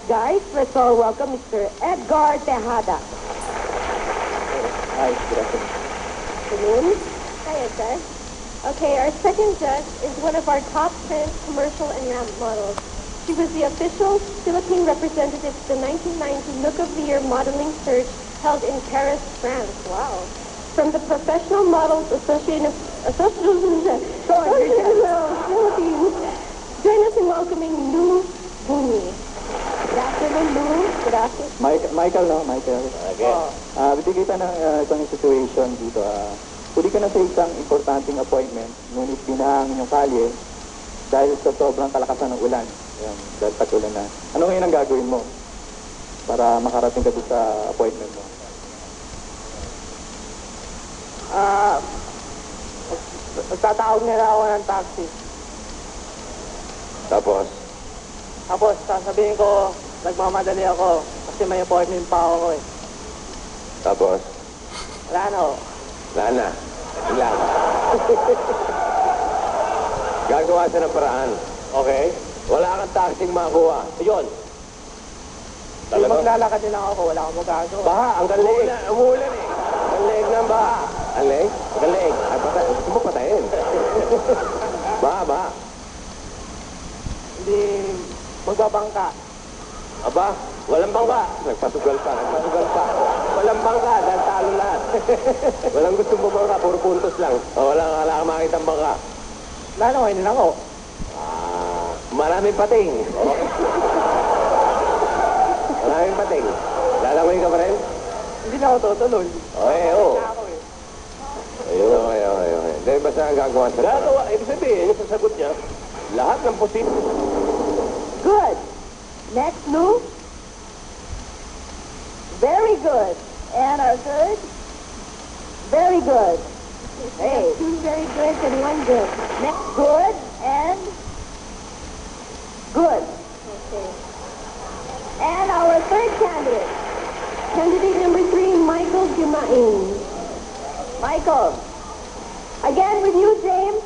guys. Let's all welcome Mr. Edgar Tejada. Hi, good afternoon. Afternoon. Hi, Edgar. Okay, our second judge is one of our top trans commercial and ramp models. She was the official Philippine representative to the 1990 Look of the Year modeling search held in Paris, France. Wow. From the Professional Models Association of Philippines. Join us in welcoming Lou Bumi. Good afternoon, Lou. Good afternoon. Michael, no? Michael. Okay. Bibigay kita ng isang situation dito. Huli ka na sa isang importanteng appointment, ngunit binahangin yung kalye dahil sa sobrang kalakasan ng ulan. Yan, dahil tag-ulan na. Ano ngayon ang gagawin mo para makarating ka doon sa appointment mo? Tatawag nila ako ng taxi. Tapos? Tapos, sasabihin ko, nagmamadali ako kasi may appointment pa ako eh. Tapos? Wala na ho. Wala na. Ilan? Gagawa siya ng paraan. Okay? Wala kang taxing makuha. Yun. Kung maglalakad din ako, wala akong magagawa. Baha, ang galing. Umuulan eh. Ang leeg ng baha. Ang leeg? Ang leeg. Ay, patay. Gusto mo patayin. Baha. Hindi magbabangka. Aba, walang bangka. Nagpasugal pa. Walang bangka, dahil talo lahat. Walang gustong bumangka, puro puntos lang. Wala kang makita ang bangka. Lalo, hindi lang ako. Maraming pating. Maraming pating. Lalangoy ka pa rin? Hindi na ako tutuloy. Okay, oo. Ayun. Okay. Dahil basta ang gagawa sa gagawa, ibig sabihin, yung sasagot niya, lahat ng posible. Good. Next, Lou. Very good. Anna, good. Very good. Hey. Two very good and one good. Next, good and good. Okay. And our third candidate. Candidate number 3, Michael Gumain. Michael. Again with you, James.